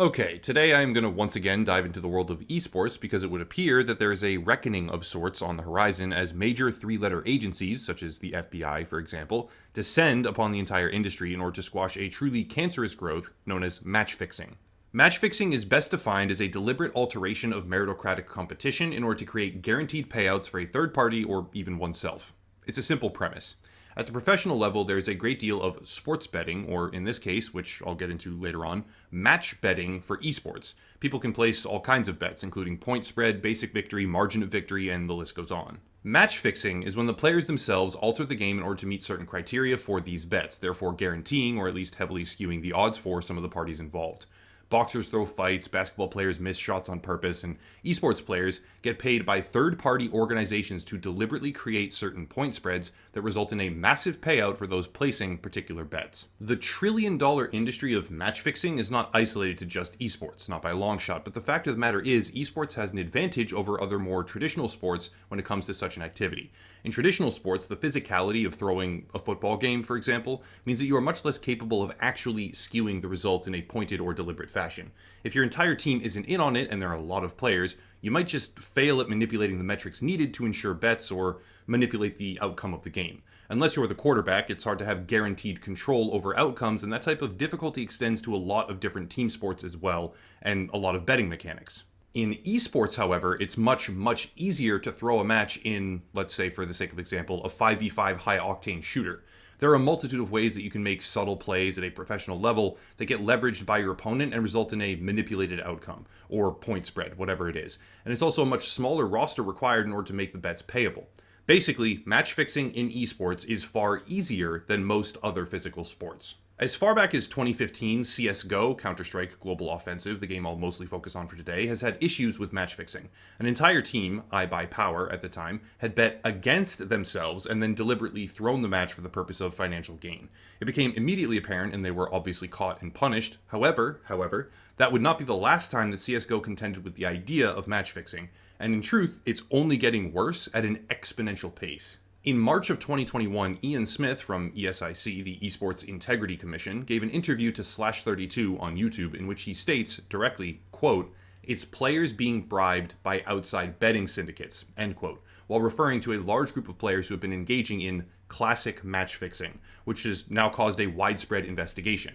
Okay, today I am going to once again dive into the world of esports because it would appear that there is a reckoning of sorts on the horizon as major three-letter agencies, such as the FBI, for example, descend upon the entire industry in order to squash a truly cancerous growth known as match fixing. Match fixing is best defined as a deliberate alteration of meritocratic competition in order to create guaranteed payouts for a third party or even oneself. It's a simple premise. At the professional level, there's a great deal of sports betting, or in this case, which I'll get into later on, match betting for esports. People can place all kinds of bets, including point spread, basic victory, margin of victory, and the list goes on. Match fixing is when the players themselves alter the game in order to meet certain criteria for these bets, therefore guaranteeing or at least heavily skewing the odds for some of the parties involved. Boxers throw fights, basketball players miss shots on purpose, and esports players get paid by third-party organizations to deliberately create certain point spreads that result in a massive payout for those placing particular bets. The trillion-dollar industry of match fixing is not isolated to just esports, not by a long shot, but the fact of the matter is esports has an advantage over other more traditional sports when it comes to such an activity. In traditional sports, the physicality of throwing a football game, for example, means that you are much less capable of actually skewing the results in a pointed or deliberate fashion. If your entire team isn't in on it and there are a lot of players, you might just fail at manipulating the metrics needed to ensure bets or manipulate the outcome of the game. Unless you're the quarterback, it's hard to have guaranteed control over outcomes, and that type of difficulty extends to a lot of different team sports as well, and a lot of betting mechanics. In esports, however, it's much easier to throw a match in, let's say for the sake of example, a 5v5 high-octane shooter. There are a multitude of ways that you can make subtle plays at a professional level that get leveraged by your opponent and result in a manipulated outcome, or point spread, whatever it is. And it's also a much smaller roster required in order to make the bets payable. Basically, match fixing in esports is far easier than most other physical sports. As far back as 2015, CSGO, Counter-Strike Global Offensive, the game I'll mostly focus on for today, has had issues with match fixing. An entire team, iBuyPower at the time, had bet against themselves and then deliberately thrown the match for the purpose of financial gain. It became immediately apparent and they were obviously caught and punished. However, that would not be the last time that CSGO contended with the idea of match fixing. And in truth, it's only getting worse at an exponential pace. In March of 2021, Ian Smith from ESIC, the Esports Integrity Commission, gave an interview to Slash32 on YouTube in which he states directly, quote, "It's players being bribed by outside betting syndicates," end quote, while referring to a large group of players who have been engaging in classic match fixing, which has now caused a widespread investigation.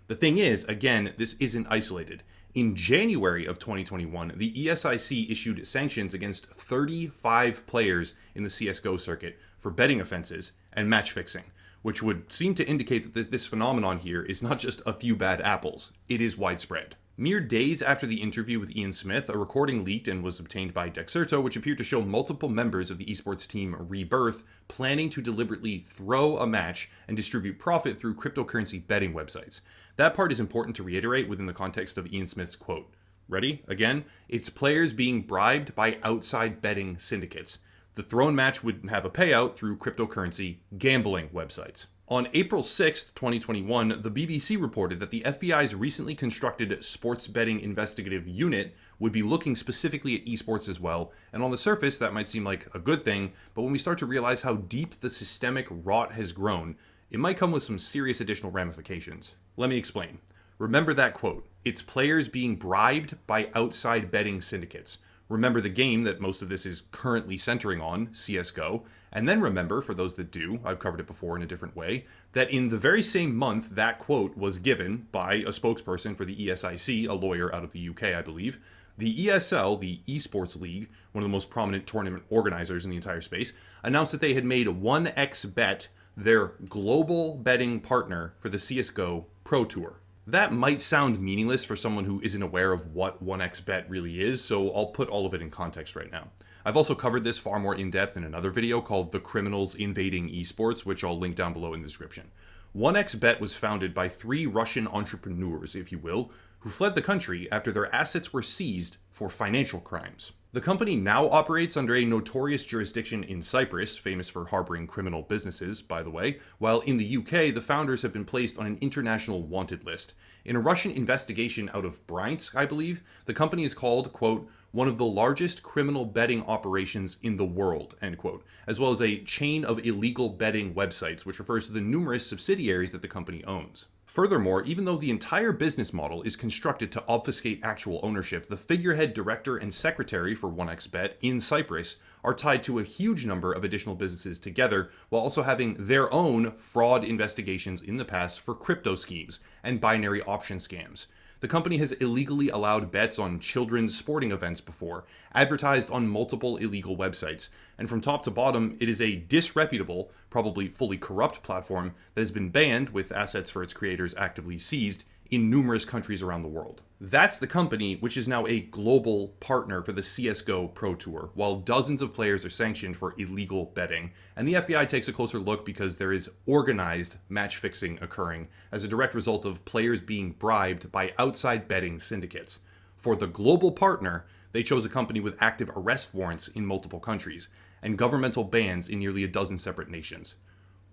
The thing is, again, this isn't isolated. In January of 2021, the ESIC issued sanctions against 35 players in the CSGO circuit for betting offenses and match fixing, which would seem to indicate that this phenomenon here is not just a few bad apples, it is widespread. Mere days after the interview with Ian Smith, a recording leaked and was obtained by Dexerto, which appeared to show multiple members of the esports team Rebirth planning to deliberately throw a match and distribute profit through cryptocurrency betting websites. That part is important to reiterate within the context of Ian Smith's quote. Ready? Again, it's players being bribed by outside betting syndicates. The thrown match would have a payout through cryptocurrency gambling websites. On April 6, 2021, the BBC reported that the FBI's recently constructed sports betting investigative unit would be looking specifically at esports as well, and on the surface that might seem like a good thing, but when we start to realize how deep the systemic rot has grown, it might come with some serious additional ramifications. Let me explain. Remember that quote, "It's players being bribed by outside betting syndicates." Remember the game that most of this is currently centering on, CSGO, and then remember, for those that do, I've covered it before in a different way, that in the very same month that quote was given by a spokesperson for the ESIC, a lawyer out of the UK, I believe, the ESL, the Esports League, one of the most prominent tournament organizers in the entire space, announced that they had made 1xBet their global betting partner for the CSGO Pro Tour. That might sound meaningless for someone who isn't aware of what 1xBet really is, so I'll put all of it in context right now. I've also covered this far more in depth in another video called The Criminals Invading Esports, which I'll link down below in the description. 1xBet was founded by 3 Russian entrepreneurs, if you will, who fled the country after their assets were seized for financial crimes. The company now operates under a notorious jurisdiction in Cyprus, famous for harboring criminal businesses, by the way, while in the UK, the founders have been placed on an international wanted list. In a Russian investigation out of Bryansk, I believe, the company is called, quote, "one of the largest criminal betting operations in the world," end quote, as well as a chain of illegal betting websites, which refers to the numerous subsidiaries that the company owns. Furthermore, even though the entire business model is constructed to obfuscate actual ownership, the figurehead director and secretary for 1xBet in Cyprus are tied to a huge number of additional businesses together, while also having their own fraud investigations in the past for crypto schemes and binary option scams. The company has illegally allowed bets on children's sporting events before, advertised on multiple illegal websites, and from top to bottom, it is a disreputable, probably fully corrupt platform that has been banned, with assets for its creators actively seized, in numerous countries around the world. That's the company which is now a global partner for the CSGO Pro Tour, while dozens of players are sanctioned for illegal betting. And the FBI takes a closer look because there is organized match fixing occurring as a direct result of players being bribed by outside betting syndicates. For the global partner, they chose a company with active arrest warrants in multiple countries and governmental bans in nearly a dozen separate nations.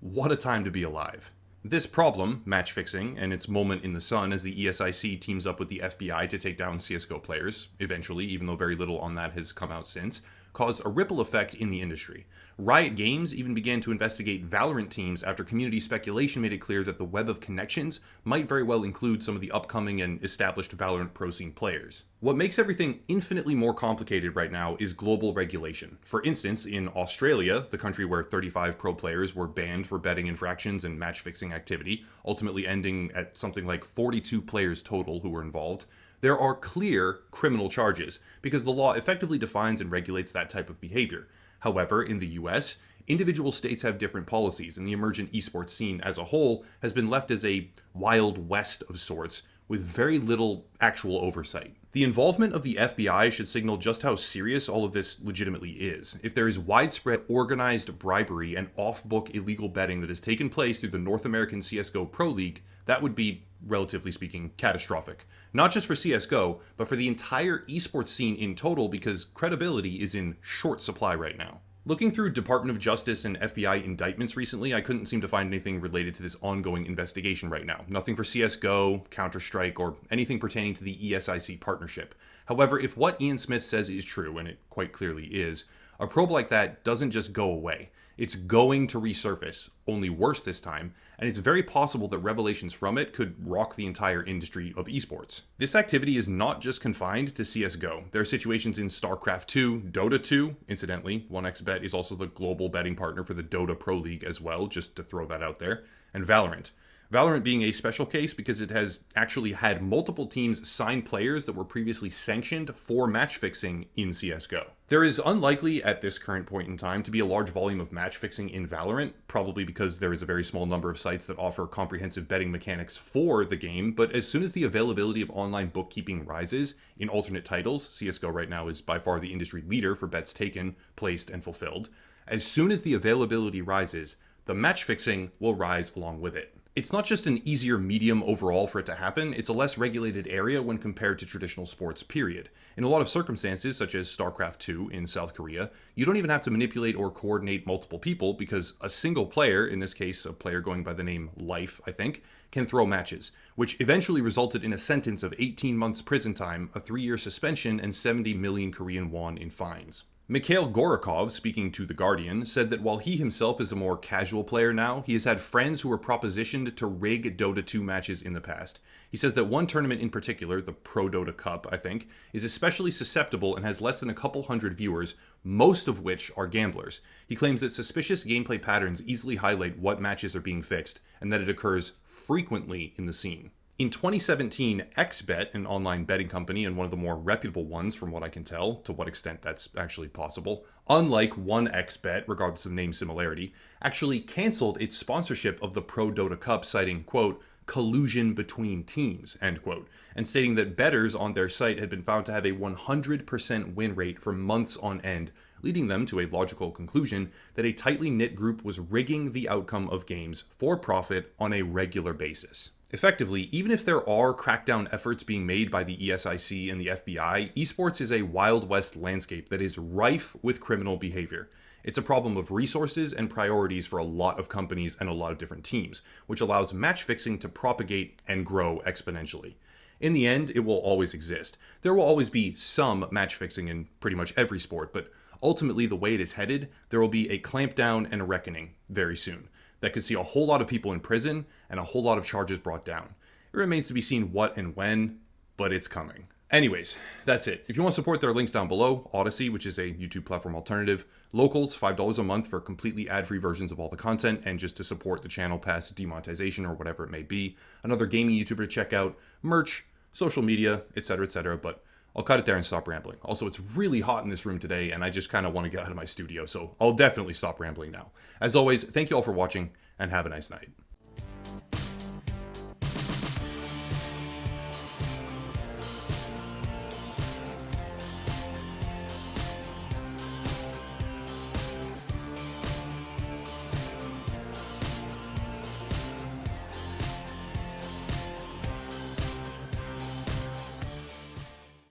What a time to be alive. This problem, match fixing, and its moment in the sun as the ESIC teams up with the FBI to take down CSGO players, eventually, even though very little on that has come out since, caused a ripple effect in the industry. Riot Games even began to investigate Valorant teams after community speculation made it clear that the web of connections might very well include some of the upcoming and established Valorant pro scene players. What makes everything infinitely more complicated right now is global regulation. For instance, in Australia, the country where 35 pro players were banned for betting infractions and match fixing activity, ultimately ending at something like 42 players total who were involved, there are clear criminal charges because the law effectively defines and regulates that type of behavior. However, in the US, individual states have different policies, and the emergent esports scene as a whole has been left as a wild west of sorts with very little actual oversight. The involvement of the FBI should signal just how serious all of this legitimately is. If there is widespread organized bribery and off-book illegal betting that has taken place through the North American CSGO Pro League, that would be, relatively speaking, catastrophic. Not just for CSGO, but for the entire esports scene in total, because credibility is in short supply right now. Looking through Department of Justice and FBI indictments recently, I couldn't seem to find anything related to this ongoing investigation right now. Nothing for CSGO, Counter-Strike, or anything pertaining to the ESIC partnership. However, if what Ian Smith says is true, and it quite clearly is, a probe like that doesn't just go away. It's going to resurface, only worse this time, and it's very possible that revelations from it could rock the entire industry of esports. This activity is not just confined to CSGO. There are situations in StarCraft 2, Dota 2, incidentally, 1xBet is also the global betting partner for the Dota Pro League as well, just to throw that out there, and Valorant. Valorant being a special case because it has actually had multiple teams sign players that were previously sanctioned for match fixing in CSGO. There is unlikely at this current point in time to be a large volume of match fixing in Valorant, probably because there is a very small number of sites that offer comprehensive betting mechanics for the game, but as soon as the availability of online bookkeeping rises in alternate titles, CSGO right now is by far the industry leader for bets taken, placed, and fulfilled. As soon as the availability rises, the match fixing will rise along with it. It's not just an easier medium overall for it to happen, it's a less regulated area when compared to traditional sports, period. In a lot of circumstances, such as StarCraft 2 in South Korea, you don't even have to manipulate or coordinate multiple people because a single player, in this case a player going by the name Life, I think, can throw matches, which eventually resulted in a sentence of 18 months prison time, a 3-year suspension, and 70 million Korean won in fines. Mikhail Gorakov, speaking to The Guardian, said that while he himself is a more casual player now, he has had friends who were propositioned to rig Dota 2 matches in the past. He says that one tournament in particular, the Pro Dota Cup, I think, is especially susceptible and has less than a couple hundred viewers, most of which are gamblers. He claims that suspicious gameplay patterns easily highlight what matches are being fixed, and that it occurs frequently in the scene. In 2017, XBet, an online betting company and one of the more reputable ones from what I can tell, to what extent that's actually possible, unlike 1xBet, regardless of name similarity, actually canceled its sponsorship of the Pro Dota Cup, citing, quote, collusion between teams, end quote, and stating that bettors on their site had been found to have a 100% win rate for months on end, leading them to a logical conclusion that a tightly knit group was rigging the outcome of games for profit on a regular basis. Effectively, even if there are crackdown efforts being made by the ESIC and the FBI, esports is a Wild West landscape that is rife with criminal behavior. It's a problem of resources and priorities for a lot of companies and a lot of different teams, which allows match fixing to propagate and grow exponentially. In the end, it will always exist. There will always be some match fixing in pretty much every sport, but ultimately the way it is headed, there will be a clampdown and a reckoning very soon that could see a whole lot of people in prison and a whole lot of charges brought down. It remains to be seen what and when, but it's coming. Anyways, that's it. If you want to support, there are links down below. Odyssey, which is a YouTube platform alternative. Locals, $5 a month for completely ad-free versions of all the content and just to support the channel past demonetization or whatever it may be. Another gaming YouTuber to check out. Merch, social media, etc., etc. But I'll cut it there and stop rambling. Also, it's really hot in this room today, and I just kind of want to get out of my studio, so I'll definitely stop rambling now. As always, thank you all for watching, and have a nice night.